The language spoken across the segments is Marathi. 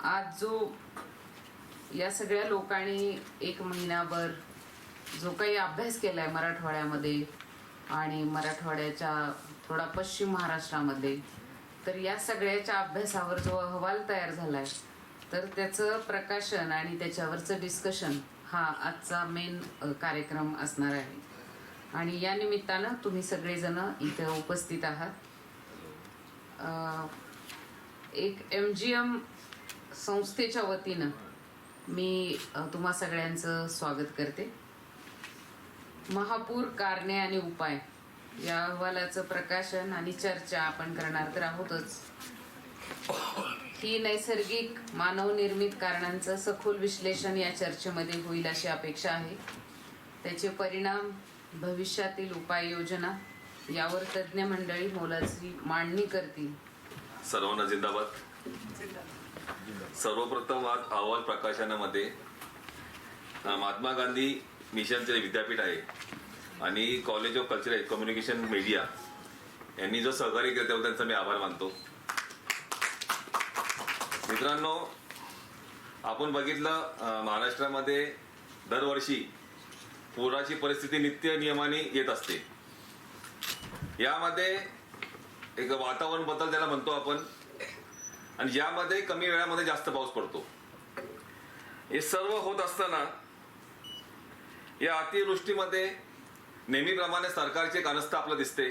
आज जो या सगळ्या लोकांनी एक महिनाभर जो काही अभ्यास केलाय मराठवाड्यामध्ये आणि मराठवाड्याच्या थोडा पश्चिम महाराष्ट्रामध्ये, तर या सगळ्याच्या अभ्यासावर जो अहवाल तयार झालाय तर त्याचं प्रकाशन आणि त्याच्यावरचं डिस्कशन हा आजचा मेन कार्यक्रम असणार आहे. आणि या निमित्तानं तुम्ही सगळेजण इथे उपस्थित आहात. एक MGM संस्थेच्या वतीनं मी तुम्हा सगळ्यांचं स्वागत करते. महापूर कारणे आणि उपाय या अहवालाचं प्रकाशन आणि चर्चा आपण करणार तर आहोतच. ही नैसर्गिक मानवनिर्मित कारणांचं सखोल विश्लेषण या चर्चेमध्ये होईल अशी अपेक्षा आहे. त्याचे परिणाम, भविष्यातील उपाययोजना यावर तज्ज्ञ मंडळी मोलाची मांडणी करतील. सर्वांना जिंदाबाद. सर्वप्रथम आज अहवाल प्रकाशनामध्ये महात्मा गांधी मिशनचे विद्यापीठ आहे आणि college of cultural communication media यांनी जो सहकार्य केलं त्यावर त्यांचा मी आभार मानतो. मित्रांनो, आपण बघितलं महाराष्ट्रामध्ये दरवर्षी पुराची परिस्थिती नित्य नियमाने येत असते. यामध्ये एक वातावरण बदल त्याला म्हणतो आपण, आणि यामध्ये कमी वेळामध्ये जास्त पाऊस पडतो. हे सर्व होत असताना या अतिवृष्टीमध्ये नेहमीप्रमाणे सरकारचे कानस्थ आपलं दिसते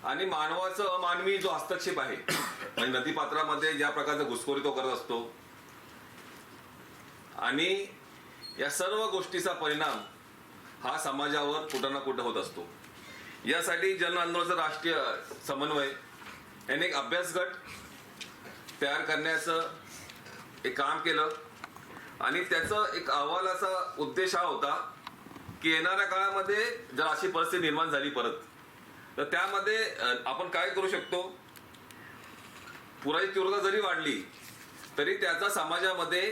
आणि मानवाचा अमानवी जो हस्तक्षेप आहे म्हणजे नदीपात्रामध्ये ज्या प्रकारचा घुसखोरी तो करत असतो आणि या सर्व गोष्टीचा परिणाम हा समाजावर कुठं ना कुठं होत असतो. यासाठी जन आंदोलनाचा राष्ट्रीय समन्वय याने एक अभ्यास गट तयार करण्याचं एक काम केलं आणि त्याचं एक अहवालाचा उद्देश हा होता की येणाऱ्या काळामध्ये जर अशी परिस्थिती निर्माण झाली परत तर त्यामध्ये आपण काय करू शकतो. पुराची तीव्रता जरी वाढली तरी त्याचा समाजामध्ये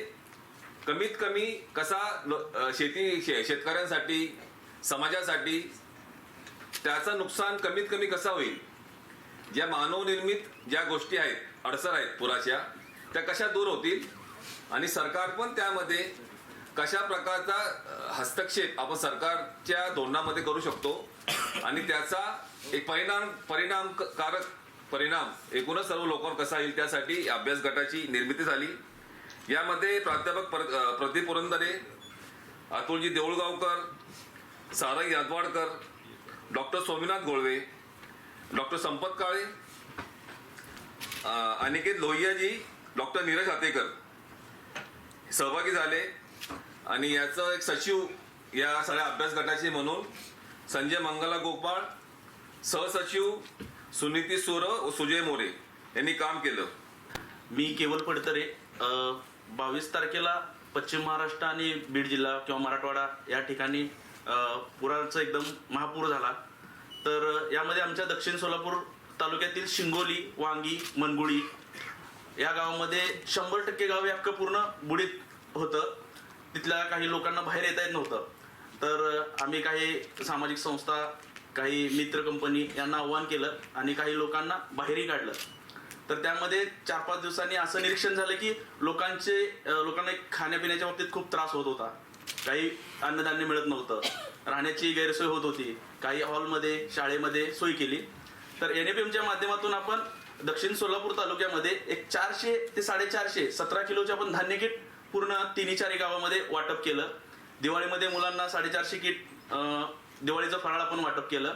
कमीत कमी कसा शेतकऱ्यांसाठी समाजासाठी त्याचं नुकसान कमीत कमी कसा होईल, ज्या मानवनिर्मित ज्या गोष्टी आहेत, अडचण आहेत पुराच्या, त्या कशा दूर होतील आणि सरकार पण त्यामध्ये कशा प्रकारचा हस्तक्षेप आपण सरकारच्या धोरणामध्ये करू शकतो आणि त्याचा एक परिणामकारक परिणाम एकूणच सर्व लोकांवर कसा येईल त्यासाठी अभ्यास गटाची निर्मिती झाली. यामध्ये प्राध्यापक प्रदीप पुरंदरे, अतुलजी देऊळगावकर, सारंग यादवाडकर, डॉक्टर स्वामीनाथ गोळवे, डॉक्टर संपत काळे, अनिकेत लोहियाजी, डॉक्टर नीरज हातेकर सहभागी झाले. आणि याचं एक सचिव या सगळ्या अभ्यास गटाचे म्हणून संजय मंगला गोपाळ, सहसचिव सुनीती सुर व सुजय मोरे यांनी काम केलं. मी केवल पडतरे. 22 तारखेला पश्चिम महाराष्ट्र आणि बीड जिल्हा किंवा मराठवाडा या ठिकाणी पुराचा एकदम महापूर झाला. तर यामध्ये आमच्या दक्षिण सोलापूर तालुक्यातील शिंगोली, वांगी, मनगुळी या गावामध्ये 100% गाव अख्खं पूर्ण बुडीत होतं. तिथल्या काही लोकांना बाहेर येता येत नव्हतं. तर आम्ही काही सामाजिक संस्था, काही मित्र कंपनी यांना आव्हान केलं आणि काही लोकांना बाहेरही काढलं. तर त्यामध्ये 4-5 दिवसांनी असं निरीक्षण झालं की लोकांना खाण्यापिण्याच्या बाबतीत खूप त्रास होत होता. काही अन्नधान्य मिळत नव्हतं, राहण्याची गैरसोय होत होती. काही हॉलमध्ये, शाळेमध्ये सोय केली. तर NFMच्या माध्यमातून आपण दक्षिण सोलापूर तालुक्यामध्ये एक 400 ते 450 17 किलोचे आपण धान्य किट पूर्ण 3-4 गावामध्ये वाटप केलं. दिवाळीमध्ये मुलांना 450 किट दिवाळीचं फराळ आपण वाटप केलं.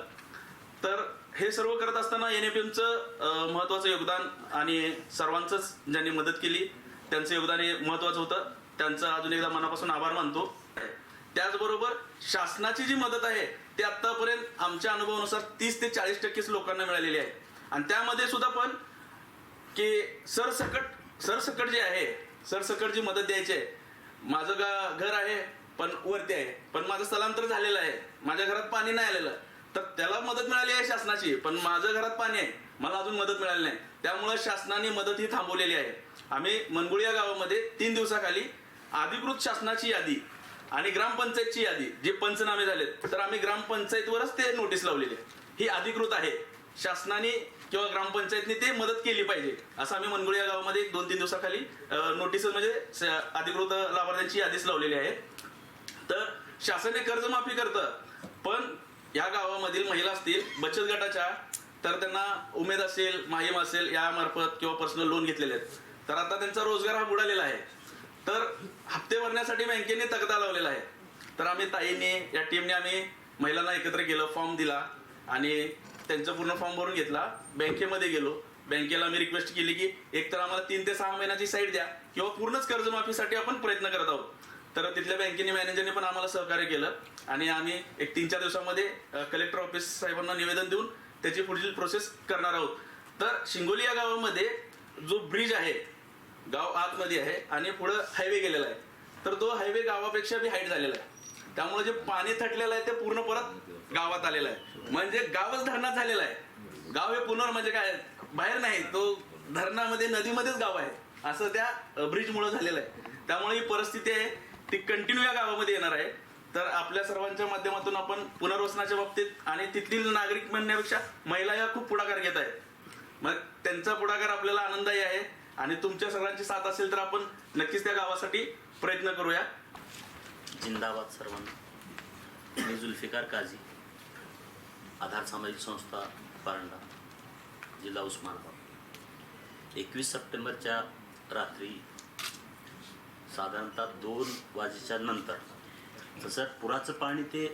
तर हे सर्व करत असताना NFMचं महत्त्वाचं योगदान आणि सर्वांचंच ज्यांनी मदत केली त्यांचं योगदान हे महत्त्वाचं होतं. त्यांचं अजून एकदा मनापासून आभार मानतो. त्याचबरोबर शासनाची जी मदत आहे ती आतापर्यंत आमच्या अनुभवानुसार 30 ते 40% लोकांना मिळालेली आहे. आणि त्यामध्ये सुद्धा पण की सरसकट जे आहे, सरसकट जी मदत द्यायची आहे. माझं घर आहे पण वरती आहे, पण माझं स्थलांतर झालेलं आहे, माझ्या घरात पाणी नाही आलेलं, तर त्याला मदत मिळाली आहे शासनाची. पण माझ्या घरात पाणी आहे, मला अजून मदत मिळाली नाही. त्यामुळे शासनाने मदत ही थांबवलेली आहे. आम्ही मनगुळी या गावामध्ये 3 दिवसाखाली अधिकृत शासनाची यादी आणि ग्रामपंचायतची यादी, जे पंचनामे झालेत, तर आम्ही ग्रामपंचायतवरच ते नोटीस लावलेली आहे. ही अधिकृत आहे. शासनाने किंवा ग्रामपंचायतने ते मदत केली पाहिजे असं आम्ही मनगुळ या गावामध्ये 2-3 दिवसाखाली नोटीस म्हणजे अधिकृत लाभार्थ्यांची यादीच लावलेली आहे. तर शासन हे कर्जमाफी करतं, पण या गावामधील महिला असतील बचत गटाच्या, तर त्यांना उमेद असेल, माहीम असेल यामार्फत किंवा पर्सनल लोन घेतलेले आहेत. तर आता त्यांचा रोजगार हा बुडालेला आहे. तर हप्ते भरण्यासाठी बँकेने तक्ता लावलेला आहे. तर आम्ही ताईने या टीमने आम्ही महिलांना एकत्र केलं, फॉर्म दिला आणि त्यांचा पूर्ण फॉर्म भरून घेतला. बँकेमध्ये गेलो, बँकेला आम्ही रिक्वेस्ट केली की एक तर आम्हाला 3 ते 6 महिन्याची साईट द्या किंवा पूर्णच कर्जमाफीसाठी आपण प्रयत्न करत आहोत. तर तिथल्या बँकेने मॅनेजरने पण आम्हाला सहकार्य केलं आणि आम्ही एक 3-4 दिवसामध्ये कलेक्टर ऑफिस साहेबांना निवेदन देऊन त्याची पुढील प्रोसेस करणार आहोत. तर शिंगोली या गावामध्ये जो ब्रिज आहे, गाव आतमध्ये आहे आणि पुढं हायवे गेलेला आहे. तर तो हायवे गावापेक्षा बी हाईट झालेला आहे. त्यामुळे जे पाणी थटलेलं आहे ते पूर्ण परत गावात आलेलं आहे. म्हणजे गावच धरणात झालेलं आहे. गाव हे पुनर म्हणजे काय बाहेर नाही, तो धरणामध्ये नदीमध्येच गाव आहे असं त्या ब्रिजमुळे झालेलं आहे. त्यामुळे ही परिस्थिती आहे ती कंटिन्यू या गावामध्ये येणार आहे. तर आपल्या सर्वांच्या माध्यमातून आपण पुनर्वसनाच्या बाबतीत आणि तिथील नागरिक म्हणण्यापेक्षा महिला या खूप पुढाकार घेत आहेत. मग त्यांचा पुढाकार आपल्याला आनंददायी आहे आणि तुमच्या सर्वांची साथ असेल तर आपण नक्कीच त्या गावासाठी प्रयत्न करूया. जिंदाबाद सर्वांना. मी जुल्फिकार काझी, आधार सामाजिक संस्था परांडा, जिल्हा उस्मानाबाद. 21 सप्टेंबरच्या रात्री साधारणतः 2 वाजेच्या नंतर तसं पुराचं पाणी ते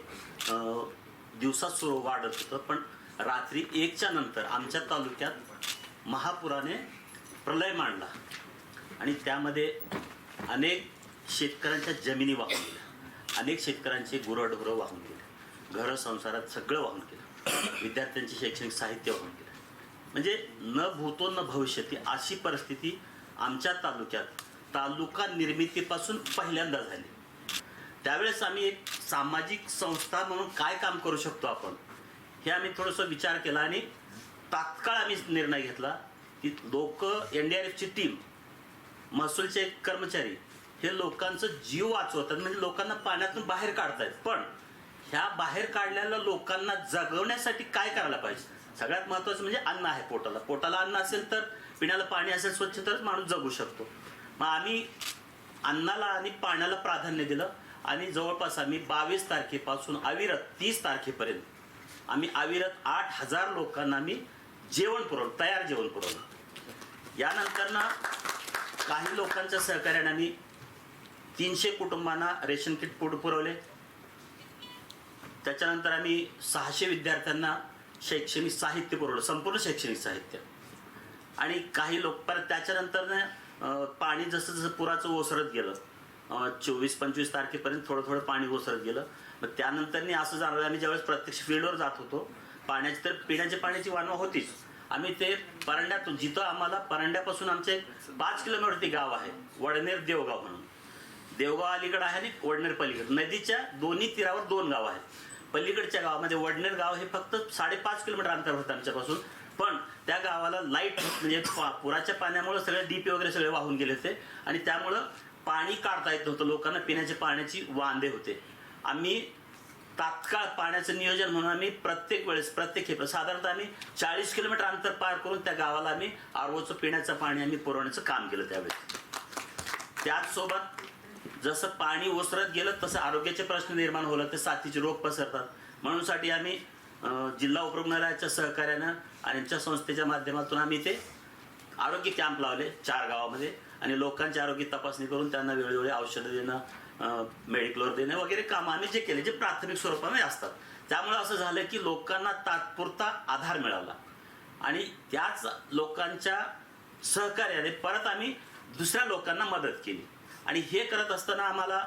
दिवसात सुरू वाढत होतं, पण रात्री 1च्या नंतर आमच्या तालुक्यात महापुराने प्रलय मांडला आणि त्यामध्ये अनेक शेतकऱ्यांच्या जमिनी वाहून गेल्या, अनेक शेतकऱ्यांचे गुरंढोरं वाहून गेले, घरं संसारात सगळं वाहून गेलं, विद्यार्थ्यांचे शैक्षणिक साहित्य वाहून गेलं. म्हणजे न भूतो न भविष्यती अशी परिस्थिती आमच्या तालुक्यात तालुका निर्मितीपासून पहिल्यांदा झाली. त्यावेळेस आम्ही एक सामाजिक संस्था म्हणून काय काम करू शकतो आपण हे आम्ही थोडंसं विचार केला आणि तात्काळ आम्ही निर्णय घेतला की लोक NDRFची टीम, महसूलचे कर्मचारी हे लोकांचं जीव वाचवतात, म्हणजे लोकांना पाण्यातून बाहेर काढतायत. पण ह्या बाहेर काढलेल्या लोकांना जगवण्यासाठी काय करायला पाहिजे? सगळ्यात महत्त्वाचं म्हणजे अन्न आहे. पोटाला अन्न असेल तर, पिण्याला पाणी असेल स्वच्छ तरच माणूस जगू शकतो. मग आम्ही अन्नाला आणि पाण्याला प्राधान्य दिलं आणि जवळपास आम्ही 22 तारखेपासून अविरत 30 तारखेपर्यंत आम्ही अविरत 8,000 लोकांना आम्ही जेवण पुरवलं, तयार जेवण पुरवलं. यानंतर ना काही लोकांच्या सहकार्याने आम्ही 300 कुटुंबांना रेशन किट पुरवले. त्याच्यानंतर आम्ही 600 विद्यार्थ्यांना शैक्षणिक साहित्य पुरवलं, संपूर्ण शैक्षणिक साहित्य. आणि काही लोक परत त्याच्यानंतर पाणी जसं जसं पुराचं ओसरत गेलं, 24-25 तारखेपर्यंत थोडं थोडं पाणी ओसरत गेलं. मग त्यानंतर असं जाणवलं, आम्ही ज्यावेळेस प्रत्यक्ष फील्डवर जात होतो, पाण्याची तर पिण्याच्या पाण्याची वानवा होतीच. आम्ही ते परांड्यातून, जिथं आम्हाला परांड्यापासून आमचे 5 किलोमीटरवरती गाव आहे वडनेर देवगाव म्हणून. देवगाव अलीकडे आहे आणि वडनेर पलीकडे, नदीच्या दोन्ही तीरावर 2 गाव आहेत. पलीकडच्या गावामध्ये वडनेर गाव हे फक्त 5.5 किलोमीटर अंतर होतं आमच्यापासून, पण त्या गावाला लाईट म्हणजे पुराच्या पाण्यामुळे सगळे डीपी वगैरे सगळे वाहून गेले होते आणि त्यामुळं पाणी काढता येत नव्हतं, लोकांना पिण्याच्या पाण्याची वांदे होते. आम्ही तात्काळ पाण्याचं नियोजन म्हणून आम्ही प्रत्येक वेळेस प्रत्येक खेप साधारणतः आम्ही 40 किलोमीटर अंतर पार करून त्या गावाला आम्ही आरओचं पिण्याचं पाणी आम्ही पुरवण्याचं काम केलं त्यावेळेस. त्याचसोबत जसं पाणी ओसरत गेलं तसं आरोग्याचे प्रश्न निर्माण होलं, ते साथीचे रोग पसरतात. म्हणूनसाठी आम्ही जिल्हा उपरुग्णालयाच्या सहकार्यानं आणि आमच्या संस्थेच्या माध्यमातून आम्ही ते आरोग्य कॅम्प लावले 4 गावामध्ये आणि लोकांची आरोग्य तपासणी करून त्यांना वेळोवेळी औषधं देणं, मेडिकलवर देणं वगैरे कामं आम्ही जे केले, जे प्राथमिक स्वरूपामध्ये असतात. त्यामुळे असं झालं की लोकांना तात्पुरता आधार मिळाला आणि त्याच लोकांच्या सहकार्याने परत आम्ही दुसऱ्या लोकांना मदत केली. आणि हे करत असताना आम्हाला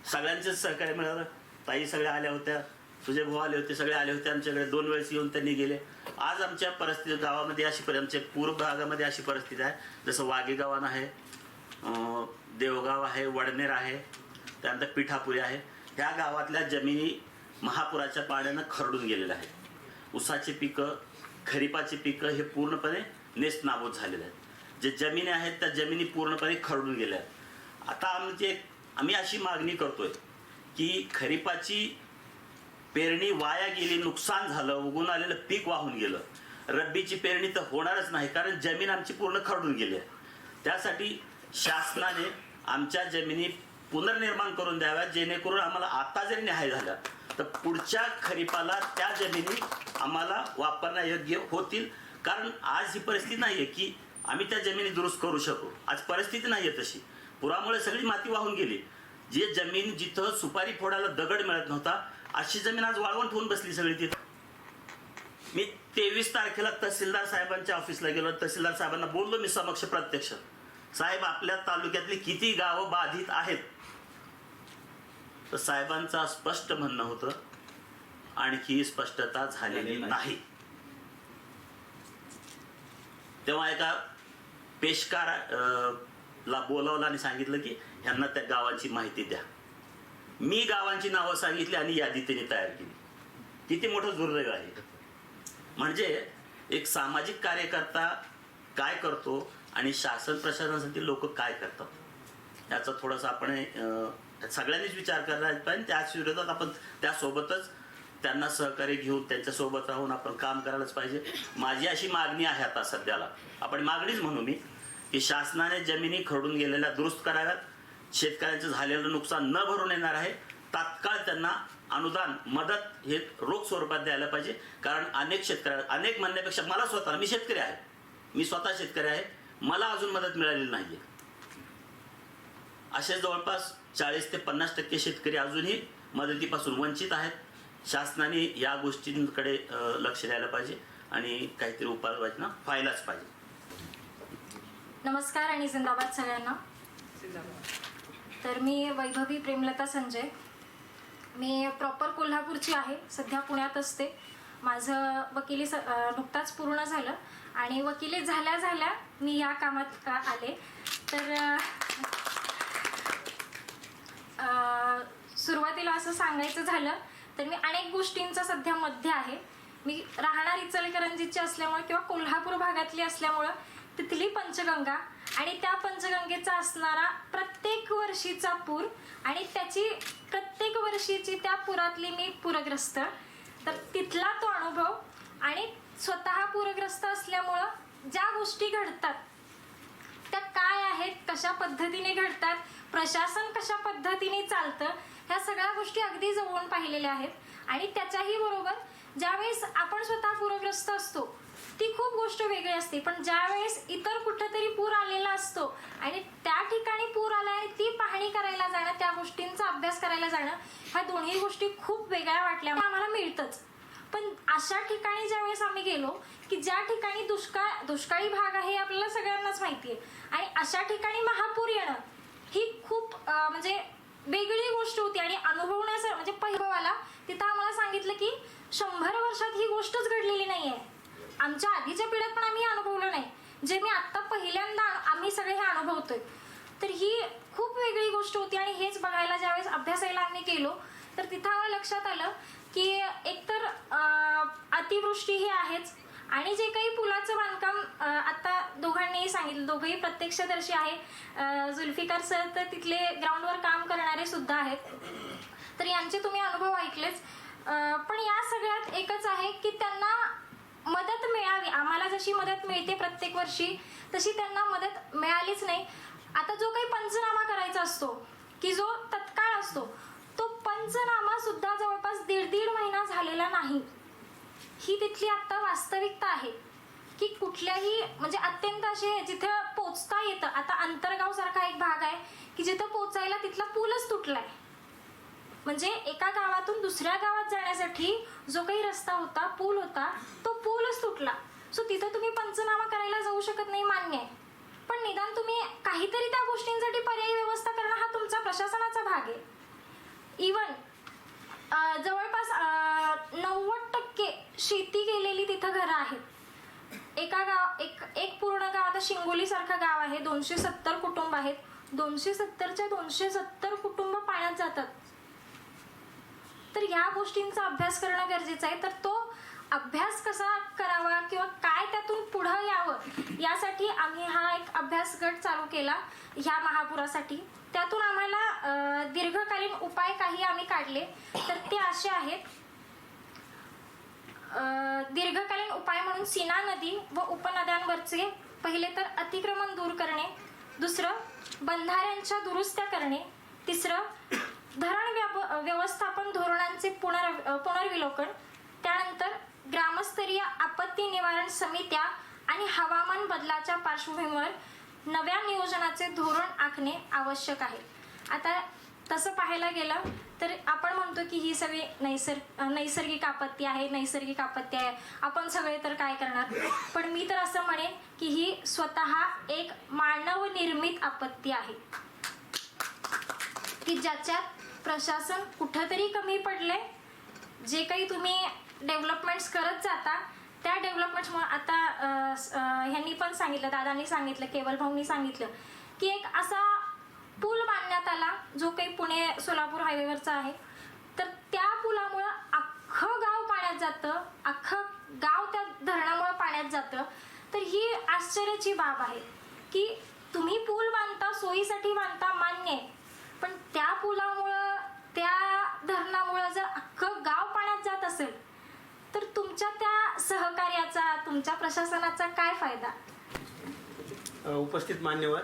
सगळ्यांचेच सहकार्य मिळालं. ताई सगळ्या आल्या होत्या, सुजय भाऊ आले होते, सगळे आले होते आमच्याकडे. 2 वेळेस येऊन त्यांनी गेले. आज आमच्या परिस्थिती गावामध्ये अशी आमच्या पूर्व भागामध्ये अशी परिस्थिती आहे, जसं वाघेगावान आहे, देवगाव आहे, वडनेर आहे, त्यानंतर पिठापुरी आहे. ह्या गावातल्या जमिनी महापुराच्या पाण्यानं खरडून गेलेल्या आहेत. ऊसाची पिकं, खरीपाची पिकं हे पूर्णपणे नेस्तनाबूत झालेले आहेत. जे जमिनी आहेत त्या जमिनी पूर्णपणे खरडून गेल्या आहेत. आता आम्ही अशी मागणी करतोय की खरीपाची पेरणी वाया गेली, नुकसान झालं, उगून आलेलं पीक वाहून गेलं रब्बीची पेरणी तर होणारच नाही, कारण जमीन आमची पूर्ण खरडून गेली आहे. त्यासाठी शासनाने आमच्या जमिनी पुनर्निर्माण करून द्याव्यात, जेणेकरून आम्हाला आता जरी न्याय झाला तर पुढच्या खरीपाला त्या जमिनी आम्हाला वापरण्यायोग्य होतील. कारण आज ही परिस्थिती नाही आहे की आम्ही त्या जमिनी दुरुस्त करू शकू. आज परिस्थिती नाही आहे तशी. पुरामुळे सगळी माती वाहून गेली. जे जमीन जिथं सुपारी फोडायला दगड मिळत नव्हता, अशी जमीन आज वाळवंट होऊन बसली सगळी तिथं. मी 23 तारखेला तहसीलदार साहेबांच्या ऑफिसला गेलो. तहसीलदार साहेबांना बोललो मी समक्ष प्रत्यक्ष, साहेब आपल्या तालुक्यातली किती गावं बाधित आहेत. तर साहेबांचं स्पष्ट म्हणणं होतं आणखी स्पष्टता झालेली नाही. तेव्हा एका पेशकार ला बोलावलं आणि सांगितलं की ह्यांना त्या गावांची माहिती द्या. मी गावांची नावं सांगितली आणि यादी त्यांनी तयार केली. किती मोठं दुर्दैव आहे. म्हणजे एक सामाजिक कार्यकर्ता काय करतो आणि शासन प्रशासनासाठी लोक काय करतात याचा थोडासा आपण सगळ्यांनीच विचार करायला पाहिजे. त्याच विरोधात आपण त्यासोबतच त्यांना सहकार्य घेऊन त्यांच्यासोबत राहून आपण काम करायलाच पाहिजे. माझी अशी मागणी आहे आता सध्याला, आपण मागणीच म्हणू मी, की शासनाने जमिनी खरडून गेलेल्या दुरुस्त कराव्यात. शेतकऱ्यांचं झालेलं नुकसान न भरून येणार आहे. तात्काळ त्यांना अनुदान मदत हे रोख स्वरूपात द्यायला पाहिजे. कारण अनेक शेतकऱ्या, अनेक म्हणण्यापेक्षा मला स्वतः, मी शेतकरी आहे, मी स्वतः शेतकरी आहे, मला अजून मदत मिळालेली नाहीये. असे जवळपास 40 ते 50% शेतकरी अजूनही मदतीपासून वंचित आहेत. शासनाने या गोष्टींकडे लक्ष द्यायला पाहिजे आणि काहीतरी उपाययोजना व्हायलाच पाहिजे. नमस्कार आणि जिंदाबाद सगळ्यांना. तर मी वैभवी प्रेमलता संजय, मी प्रॉपर कोल्हापूरची आहे, सध्या पुण्यात असते. माझं वकिली नुकताच पूर्ण झालं आणि वकिली झाल्या झाल्या मी या कामात आले. तर सुरुवातीला असं सांगायचं झालं तर मी अनेक गोष्टींचा सध्या मध्ये आहे. मी राहणार इचलकरंजीची असल्यामुळे किंवा कोल्हापूर भागातली असल्यामुळं तिथली पंचगंगा आणि त्या पंचगंगेचा असणारा प्रत्येक वर्षीचा पूर आणि त्याची प्रत्येक वर्षीची त्या पुरातली मी पूरग्रस्त, तर तिथला तो अनुभव आणि स्वतः पूरग्रस्त असल्यामुळं ज्या गोष्टी घडतात त्या काय आहेत, कशा पद्धतीने घडतात, प्रशासन कशा पद्धतीने चालतं, ह्या सगळ्या गोष्टी अगदी जवळून पाहिलेल्या आहेत. आणि त्याच्याही बरोबर ज्यावेळेस आपण स्वतः पूरग्रस्त असतो ती खूप गोष्ट वेगळी असते, पण ज्यावेळेस इतर कुठेतरी पूर आलेला असतो आणि त्या ठिकाणी पूर आला आणि ती पाहणी करायला जाणं, त्या गोष्टींचा अभ्यास करायला जाणं, ह्या दोन्ही गोष्टी खूप वेगळ्या वाटल्या. आम्हाला मिळतंच, पण अशा ठिकाणी ज्यावेळेस आम्ही गेलो की ज्या ठिकाणी दुष्काळी भाग आहे आपल्याला सगळ्यांनाच माहिती आहे, आणि अशा ठिकाणी महापूर येणं ही खूप म्हणजे वेगळी गोष्ट होती. आणि अनुभवण्याचं म्हणजे पहिला तिथं आम्हाला सांगितलं की 100 वर्षात ही गोष्टच घडलेली नाही आहे. आमच्या आधीच्या पिढ्यात पण आम्ही अनुभवलं नाही, जे मी आत्ता पहिल्यांदा आम्ही सगळे हे अनुभवतोय. तर ही खूप वेगळी गोष्ट होती. आणि हेच बघायला ज्यावेळेस अभ्यासायला आम्ही गेलो तर तिथं आम्हाला लक्षात आलं की एकतर अतिवृष्टी ही आहेच, आणि जे काही पुलाचं बांधकाम आता दोघांनीही सांगितलं, दोघंही प्रत्यक्षदर्शी आहे. जुल्फिकार सर तर तिथले ग्राउंडवर काम करणारे सुद्धा आहेत, तर यांचे तुम्ही अनुभव ऐकलेच. पण या सगळ्यात एकच आहे की त्यांना मदत मिळावी. आम्हाला जशी मदत मिळते प्रत्येक वर्षी तशी त्यांना मदत मिळालीच नाही. आता जो काही पंचनामा करायचा असतो की जो तत्काळ असतो, तो पंचनामा सुद्धा जवळपास 1.5 महिना झालेला नाही. ही तिथली आता वास्तविकता आहे की कुठल्याही म्हणजे अत्यंत असे जिथं पोचता येतं. आता अंतरगाव सारखा एक भाग आहे की जिथं पोचायला तिथला पूलच तुटलाय. म्हणजे एका गावातून दुसऱ्या गावात जाण्यासाठी जो काही रस्ता होता, पूल होता, तो पूलच तुटला. सो तिथं तुम्ही पंचनामा करायला जाऊ शकत नाही, मान्य आहे, पण निदान तुम्ही काहीतरी त्या गोष्टींसाठी पर्यायी व्यवस्था करणं हा तुमचा प्रशासनाचा भाग आहे. इवन जवळपास 90% शेती गेलेली तिथं घरं आहेत. एक पूर्ण गाव, आता शिंगोली सारखं गाव आहे, 270 कुटुंब आहेत. 270च्या 270 कुटुंब पाण्यात जातात. तर या गोष्टींचा अभ्यास करणं गरजेचं आहे. तर तो अभ्यास कसा करावा किंवा काय त्यातून पुढं यावं यासाठी आम्ही हा एक अभ्यास गट चालू केला ह्या महापुरासाठी. त्यातून आम्हाला दीर्घकालीन उपाय काही आम्ही काढले. तर ते असे आहेत, दीर्घकालीन उपाय म्हणून सीना नदी व उपनद्यांवरचे पहिले तर अतिक्रमण दूर करणे, दुसरं बंधाऱ्यांच्या दुरुस्त्या करणे, तिसरं धरण व्यवस्थापन धोरणांचे पुनर्विलोकन, त्यानंतर ग्रामस्तरीय आपत्ती निवारण समित्या आणि हवामान बदलाच्या पार्श्वभूमीवर नव्या नियोजनाचे धोरण आखणे आवश्यक आहे. आता तसं पाहायला गेलं तर आपण म्हणतो की ही सगळी नैसर्गिक आपत्ती आहे, नैसर्गिक आपत्ती आहे, आपण सगळे तर काय करणार. पण मी तर असं म्हणेन की ही स्वतः एक मानवनिर्मित आपत्ती आहे की ज्याच्यात प्रशासन कुठंतरी कमी पडले. जे काही तुम्ही डेव्हलपमेंट्स करत जाता त्या डेव्हलपमेंट्समुळे आता ह्यांनी पण सांगितलं, दादांनी सांगितलं, केवल भाऊंनी सांगितलं की एक असा पूल बांधण्यात आला जो काही पुणे सोलापूर हायवेवरचा आहे. तर त्या पुलामुळं अख्खं गाव पाण्यात जातं, अख्खं गाव त्या धरणामुळं पाण्यात जातं. तर ही आश्चर्याची बाब आहे की तुम्ही पूल बांधता, सोयीसाठी बांधता, मान्य आहे, पण त्या पुलामुळं, त्या धरणामुळं जर अख्खं गाव पाण्यात जात असेल तर तुमच्या त्या सहकार्याचा, तुमच्या प्रशासनाचा काय फायदा. उपस्थित मान्यवर,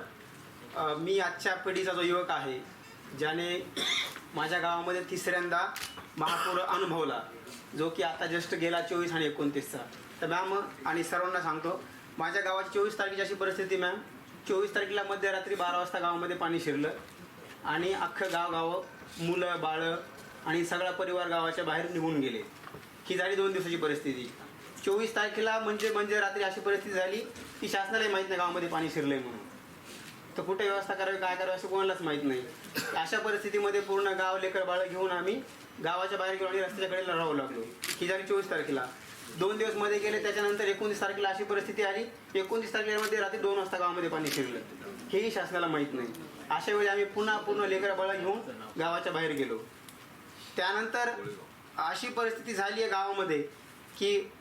मी आजच्या पिढीचा जो युवक आहे ज्याने माझ्या गावामध्ये तिसऱ्यांदा महापूर अनुभवला, जो की आता जस्ट गेला 24 आणि 29चा. तर मॅम आणि सर्वांना सांगतो, माझ्या गावाची 24 तारखेची अशी परिस्थिती मॅम, 24 तारखेला मध्यरात्री 12 वाजता गावामध्ये पाणी शिरलं आणि अख्खं गाव मुलं बाळं आणि सगळा परिवार गावाच्या बाहेर निघून गेले. ही झाली 2 दिवसाची परिस्थिती. 24 तारखेला म्हणजे रात्री अशी परिस्थिती झाली की शासनालाही माहीत नाही गावामध्ये पाणी शिरलंय म्हणून. तर कुठे व्यवस्था करावी, काय करावी असं कोणालाच माहीत नाही. अशा परिस्थितीमध्ये पूर्ण गाव लेकर बाळं घेऊन आम्ही गावाच्या बाहेर गेलो आणि रस्त्याच्या कडेला राहू लागलो. ही झाली 24 तारखेला. 2 दिवस मध्ये गेले. त्याच्यानंतर 29 तारखेला अशी परिस्थिती आली. 29 तारखेमध्ये रात्री 2 वाजता गावामध्ये पाणी शिरलं. हेही शासनाला माहीत नाही. अशा वेळी आम्ही पूर्ण लेकर बाळं घेऊन गावाच्या बाहेर गेलो. त्यानंतर अशी परिस्थिती झाली आहे गावामध्ये की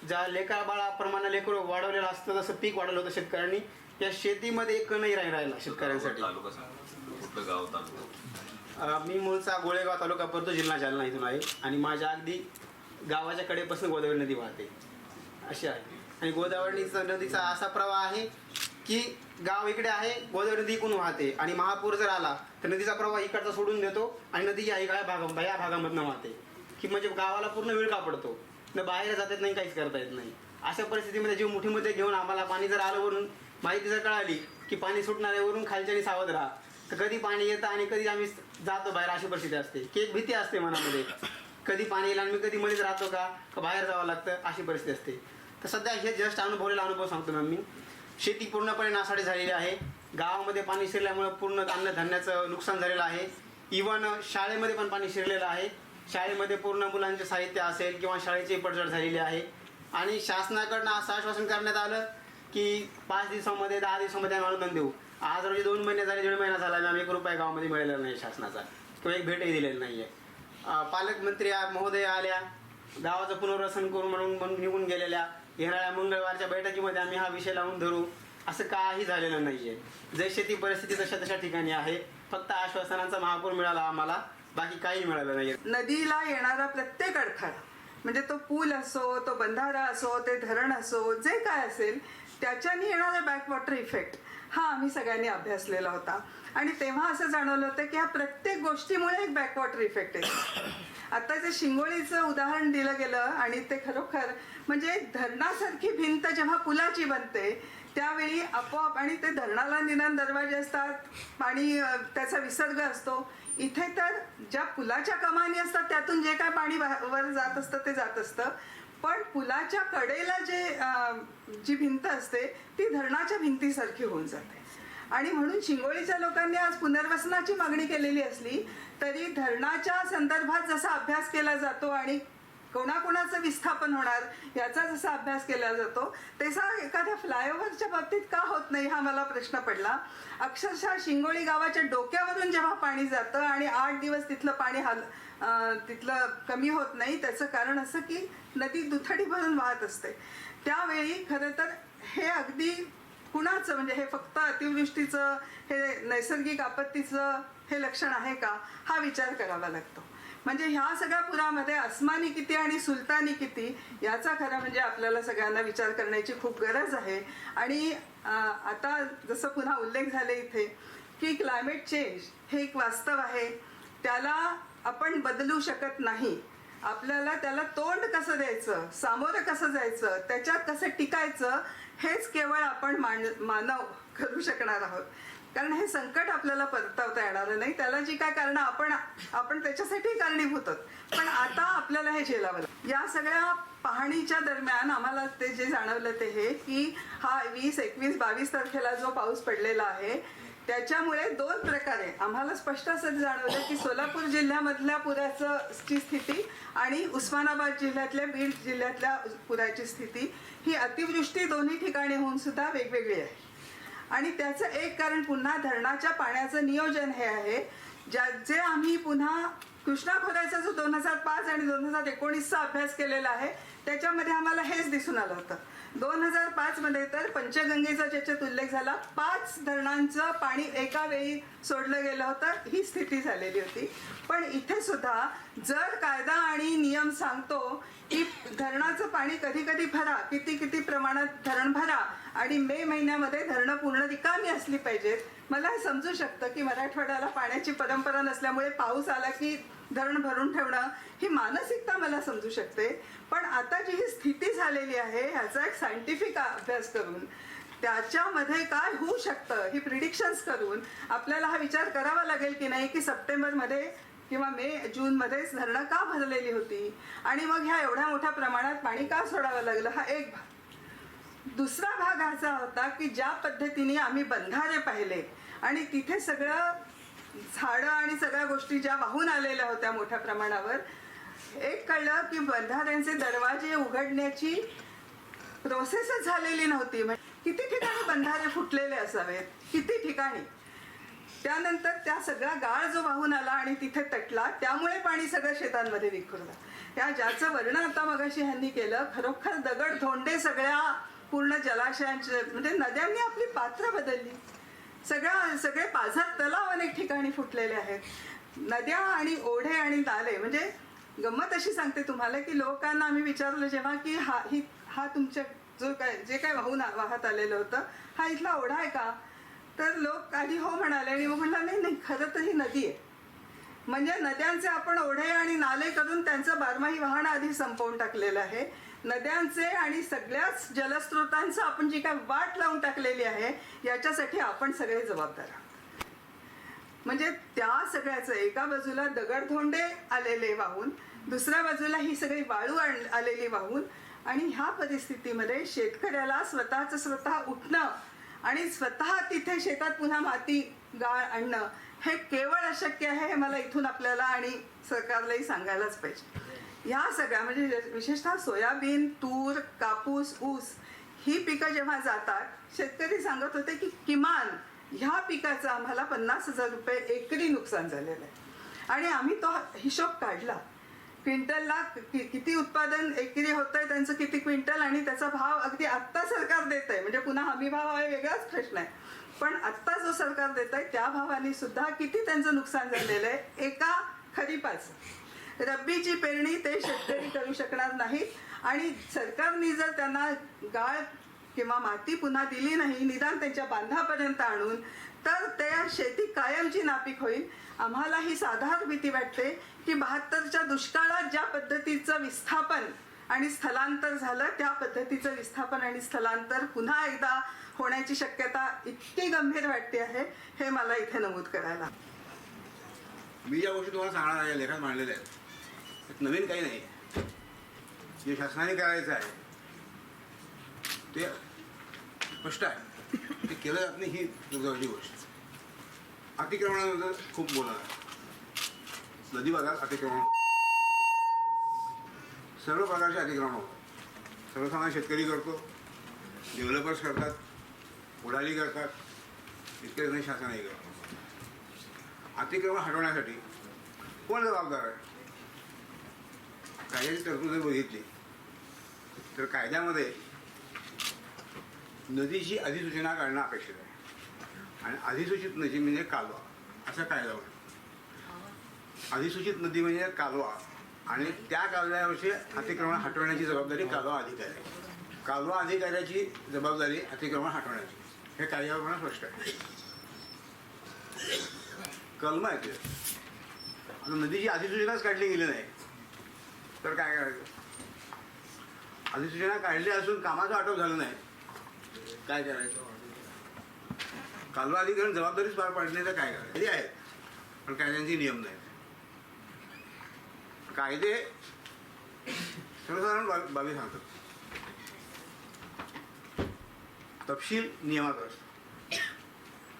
ज्या लेकर बाळाप्रमाणे लेकर वाढवलेलं असतं तसं पीक वाढवलं होतं शेतकऱ्यांनी. या शेतीमध्ये एक नाही राहिला शेतकऱ्यांसाठी. मी मूळचा गोळेगाव तालुका परतो, जिल्हा जालना इथून आहे आणि माझ्या अगदी गावाच्या कडेपासून गोदावरी नदी वाहते अशी आहे. आणि गोदावरी नदीचा असा प्रवाह आहे की गाव इकडे आहे, गोदावरी नदी इकडून वाहते आणि महापूर जर आला तर नदीचा प्रवाह इकडचा सोडून देतो आणि नदी या भागामधनं वाहते की म्हणजे गावाला पूर्ण विळखा पडतो. न बाहेर जात येत नाही, काहीच करता येत नाही. अशा परिस्थितीमध्ये जीव मुठीमध्ये घेऊन आम्हाला पाणी जर आलं वरून माहिती जर कळाली की पाणी सुटणार आहे वरून खालच्याने सावध राहा, तर कधी पाणी येतं आणि कधी आम्ही जातो बाहेर. अशी परिस्थिती असते की एक भीती असते मनामध्ये, कधी पाणी येईल आणि मी कधी मध्येच राहतो का बाहेर जावं लागतं, अशी परिस्थिती असते. तर सध्या हे जस्ट अनुभवलेला अनुभव सांगतो मॅम मी. शेती पूर्णपणे नासाडी झालेली आहे. गावामध्ये पाणी शिरल्यामुळे पूर्ण अन्नधान्याचं नुकसान झालेलं आहे. इव्हन शाळेमध्ये पण पाणी शिरलेलं आहे. शाळेमध्ये पूर्ण मुलांचे साहित्य असेल किंवा शाळेची पडझड झालेली आहे. आणि शासनाकडनं असं आश्वासन करण्यात आलं की 5 दिवसामध्ये 10 दिवसामध्ये आम्ही अनुदान देऊ. आज रोजी 2 महिने झाले, 1.5 महिना झाला, आम्ही 1 रुपया गावामध्ये मिळालेला नाही शासनाचा, किंवा एक भेटही दिलेली नाही आहे. पालकमंत्री महोदय आल्या, गावाचं पुनर्वसन करू म्हणून निघून गेलेल्या. येणाऱ्या मंगळवारच्या बैठकीमध्ये आम्ही हा विषय लावून धरू असं काही झालेलं नाही आहे. जशी ती परिस्थिती तशा ठिकाणी आहे. फक्त आश्वासनांचा महापूर मिळाला आम्हाला, बाकी काही मिळालं नाही. नदीला येणारा प्रत्येक अडथळा, म्हणजे तो पूल असो, तो बंधारा असो, ते धरण असो, जे काय असेल त्याच्याने येणारा बॅकवॉटर इफेक्ट हा आम्ही सगळ्यांनी अभ्यासलेला होता. आणि तेव्हा असं जाणवलं होतं की ह्या प्रत्येक गोष्टीमुळे एक बॅकवॉटर इफेक्ट आहे. आता जे शिंगोळीचं उदाहरण दिलं गेलं आणि ते खरोखर म्हणजे धरणासारखी भिंत जेव्हा पुलाची बनते त्यावेळी आपोआप, आणि ते धरणाला निदान दरवाजे असतात, पाणी त्याचा विसर्ग असतो. इथे तर ज्या पुलाच्या कमानी असतात त्यातून जे काय पाणी वर जात असतं ते जात असतं, पण पुलाच्या कडेला जी भिंत असते ती धरणाच्या भिंतीसारखी होऊन जाते. आणि म्हणून शिंगोळीच्या लोकांनी आज पुनर्वसनाची मागणी केलेली असली तरी धरणाच्या संदर्भात जसा अभ्यास केला जातो आणि कोणाकोणाचं विस्थापन होणार याचा जसा अभ्यास केला जातो तसा एखाद्या फ्लायओव्हरच्या बाबतीत का होत नाही हा मला प्रश्न पडला. अक्षरशः शिंगोळी गावाच्या डोक्यावरून जेव्हा पाणी जातं आणि 8 दिवस तिथलं पाणी तिथलं कमी होत नाही, त्याचं कारण असं की नदी दुथडी भरून वाहत असते. त्यावेळी खरं तर हे अगदी कुणाचं, म्हणजे हे फक्त अतिवृष्टीचं, हे नैसर्गिक आपत्तीचं हे लक्षण आहे का हा विचार करावा लागतो. म्हणजे ह्या सगळ्या पुरामध्ये अस्मानी किती आणि सुलतानी किती याचा खरा म्हणजे आपल्याला सगळ्यांना विचार करण्याची खूप गरज आहे. आणि आता जसं पुन्हा उल्लेख झाले इथे की क्लायमेट चेंज हे एक वास्तव आहे, त्याला आपण बदलू शकत नाही. आपल्याला त्याला तोंड कसं द्यायचं, सामोरं कसं जायचं, त्याच्यात कसं टिकायचं हेच केवळ आपण मानव करू शकणार आहोत. कारण हे संकट आपल्याला परतवता येणार नाही. त्याला जी काय कारणं आपण त्याच्यासाठी कारणीभूत आहोत, पण आता आपल्याला हे झेलावं लागतं. या सगळ्या पाहणीच्या दरम्यान आम्हाला ते जे जाणवलं ते हे की हा 20, 21, 22 तारखेला जो पाऊस पडलेला आहे त्याच्यामुळे 2 प्रकारे आम्हाला स्पष्ट असं जाणवलं की सोलापूर जिल्ह्यामधल्या पुराची स्थिती आणि उस्मानाबाद जिल्ह्यातल्या, बीड जिल्ह्यातल्या पुराची स्थिती ही अतिवृष्टी दोन्ही ठिकाणी होऊन सुद्धा वेगवेगळी आहे. आणि त्याचं एक कारण पुन्हा धरणाच्या पाण्याचं नियोजन हे आहे, जे आम्ही पुन्हा कृष्णा खोऱ्याचा जो 2005 आणि 2019चा अभ्यास केलेला आहे त्याच्यामध्ये आम्हाला हेच दिसून आलं होतं. 2005 मध्ये तर पंचगंगेचा ज्याच्यात उल्लेख झाला 5 धरणांचं पाणी एका वेळी सोडलं गेलं होतं, ही स्थिती झालेली होती. पण इथे सुद्धा जर कायदा आणि नियम सांगतो की धरणाचं पाणी कधी कधी भरा, किती प्रमाणात धरण भरा आणि मे महिन्यामध्ये धरणं पूर्ण रिकामी असली पाहिजेत. मला हे समजू शकतं की मराठवाड्याला पाण्याची परंपरा नसल्यामुळे पाऊस आला की धरण भरून ठेवणं ही मानसिकता मला समजू शकते. पण आता जी ही स्थिती झालेली आहे ह्याचा एक सायंटिफिक अभ्यास करून त्याच्यामध्ये काय होऊ शकतं ही प्रिडिक्शन्स करून आपल्याला हा विचार करावा लागेल की नाही की सप्टेंबरमध्ये किंवा मे जूनमध्येच धरणं का भरलेली होती आणि मग ह्या एवढ्या मोठ्या प्रमाणात पाणी का सोडावं लागलं. हा एक भाग. दुसरा भाग असा होता की ज्या पद्धतीने आम्ही बंधारे पाहिले आणि तिथे सगळं झाडं आणि सगळ्या गोष्टी ज्या वाहून आलेल्या होत्या मोठ्या प्रमाणावर, एक कळलं की बंधाऱ्यांचे दरवाजे उघडण्याची प्रोसेसच झालेली नव्हती. किती ठिकाणी बंधारे फुटलेले असावेत, किती ठिकाणी. त्यानंतर त्या सगळा गाळ जो वाहून आला आणि तिथे तटला त्यामुळे पाणी सगळं शेतांमध्ये विखुरलं. त्या ज्याचं वर्णन आता मगाशी ह्यांनी केलं, खरोखर दगड धोंडे सगळ्या पूर्ण जलाशयांचे, म्हणजे नद्यांनी आपली पात्र बदलली. सगळे पाझर तलाव अनेक ठिकाणी फुटलेले आहेत. नद्या आणि ओढे आणि नाले, म्हणजे गंमत अशी सांगते तुम्हाला की लोकांना आम्ही विचारलं जेव्हा की हा तुमच्या जे काय वाहत आलेलं होतं हा इथला ओढा आहे का, तर लोक आधी हो म्हणाले आणि मग म्हणाला नाही खरं तर ही नदी आहे. म्हणजे नद्यांचे आपण ओढे आणि नाले करून त्यांचं बारमाही वाहन आधी संपवून टाकलेलं आहे. नद्यांचे आणि सगळ्याच जलस्रोतांचं आपण जी काय वाट लावून टाकलेली आहे याच्यासाठी आपण सगळे जबाबदार आहोत. म्हणजे त्या सगळ्याचं एका बाजूला दगडधोंडे आलेले वाहून, दुसऱ्या बाजूला ही सगळी वाळू आलेली वाहून, आणि ह्या परिस्थितीमध्ये शेतकऱ्याला स्वतः उठणं आणि स्वतः तिथे शेतात पुन्हा माती गाळ आणणं हे केवळ अशक्य आहे. हे मला इथून आपल्याला आणि सरकारलाही सांगायलाच पाहिजे. ह्या सगळ्या म्हणजे विशेषतः सोयाबीन, तूर, कापूस, ऊस ही पिकं जेव्हा जातात, शेतकरी सांगत होते की किमान ह्या पिकाचं आम्हाला 50,000 रुपये एकरी नुकसान झालेलं आहे. आणि आम्ही तो हिशोब काढला, क्विंटलला किती उत्पादन एकरी होतंय, त्यांचं किती क्विंटल आणि त्याचा भाव अगदी आत्ता सरकार देत आहे. म्हणजे पुन्हा हमी भाव हा वेगळाच प्रश्न आहे, पण आत्ता जो सरकार देत आहे त्या भावाने सुद्धा किती त्यांचं नुकसान झालेलं आहे एका खरीपाचं. रब्बीची पेरणी ते शेतकरी करू शकणार नाहीत आणि सरकारने जर त्यांना गाळ किंवा माती पुन्हा दिली नाही, निदान त्यांच्या बांधापर्यंत आणून, तर त्या शेती कायमची नापीक होईल. आम्हाला ही साधारण भीती वाटते की 72च्या दुष्काळात ज्या पद्धतीचं विस्थापन आणि स्थलांतर झालं त्या पद्धतीचं विस्थापन आणि स्थलांतर पुन्हा एकदा होण्याची शक्यता इतकी गंभीर वाटते आहे, हे मला इथे नमूद करायला. मी ज्या गोष्टी तुम्हाला सांगणार आहे लेखात मांडलेल्या आहेत नवीन काही नाही. जे शासनाने करायचं आहे ते स्पष्ट आहे, ते केलं जात नाही ही दुर्दैवाची गोष्ट. अतिक्रमणाबद्दल खूप बोलणार आहे. नदी भागात अतिक्रमण, सर्व प्रकारचे अतिक्रमण होतात. सर्वसामान्य शेतकरी करतो, डेव्हलपर्स करतात, उडाली करतात, इतके नाही शासनही करतो. अतिक्रमण हटवण्यासाठी कोण जबाबदार आहे? कायद्याची तरतूद जर बघितली तर कायद्यामध्ये नदीची अधिसूचना करणं अपेक्षित आहे आणि अधिसूचित नदी म्हणजे कालवा असा कायदा होता. अधिसूचित नदी म्हणजे कालवा, आणि त्या कालव्यावरची अतिक्रमण हटवण्याची जबाबदारी कालवा अधिकारी. कालवा अधिकाऱ्याची जबाबदारी अतिक्रमण हटवण्याची, हे कायद्याप्रमाणे स्पष्ट आहे. कलम आहे ते. आता नदीची अधिसूचनाच काढली गेली नाही तर काय करायचं? अधिसूचना काढली असून कामाचं आटोप झालं नाही, काय करायचं? कालवा अधिकरण जबाबदारीच पार पाडली नाही तर काय करायचं? तरी आहेत पण कायद्यांचे नियम नाहीत. कायदे सर्वसाधारण बाबी सांगतात, तपशील नियमात असतो.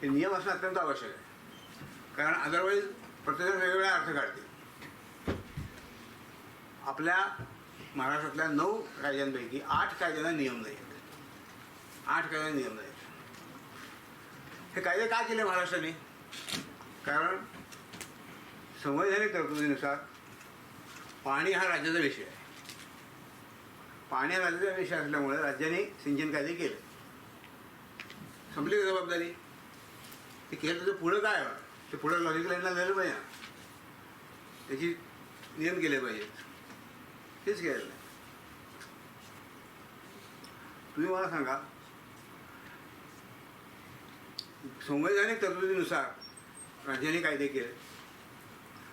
हे नियम असणं अत्यंत आवश्यक आहे, कारण अदरवाईज प्रत्येक वेगवेगळ्या अर्थ काढतील. आपल्या महाराष्ट्रातल्या 9 कायद्यांपैकी 8 कायद्यांना नियम नाही. 8 कायद्यांना नियम नाही. हे कायदे का केले महाराष्ट्राने? कारण संवैधानिक तरतुदीनुसार पाणी हा राज्याचा विषय आहे. पाणी हा राज्याचा विषय असल्यामुळे राज्याने सिंचन कायदे केले. संपली जबाबदारी. ते केलं त्याचं पुढं काय? ते पुढं लॉजिक लाईनला नेलं पाहिजे ना, त्याची नियम केले पाहिजेत. तेच केलं नाही. तुम्ही मला सांगा, संवैधानिक तरतुदीनुसार राज्याने कायदे केले,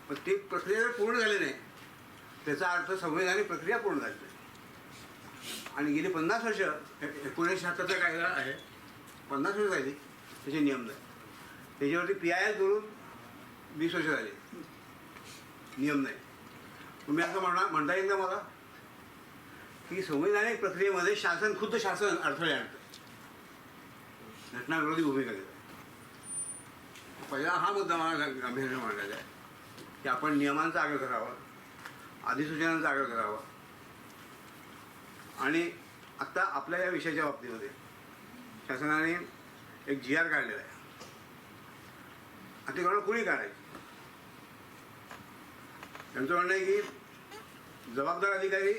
पण ती प्रक्रिया जर पूर्ण झाली नाही त्याचा अर्थ संवैधानिक प्रक्रिया पूर्ण झाली नाही. आणि गेली 50 वर्ष 1976चा कायदा आहे, 50 वर्ष झाली त्याचे नियम नाही. त्याच्यावरती PIL करून 20 वर्ष झाली, नियम नाही. तुम्ही असं म्हणता येईल का मला की संवैधानिक प्रक्रियेमध्ये खुद्द शासन अडथळे आणतं, घटनाविरोधी भूमिका घेतं? पहिला हा मुद्दा मला गांभीर्याने मांडायचा आहे की आपण नियमांचा आग्रह करावा, अधिसूचनांचा आग्रह करावा. आणि आत्ता आपल्या या विषयाच्या बाबतीमध्ये शासनाने एक GR काढलेला आहे. अतिक्रमण कुणी काढायची? त्यांचं म्हणणं आहे की जबाबदार अधिकारी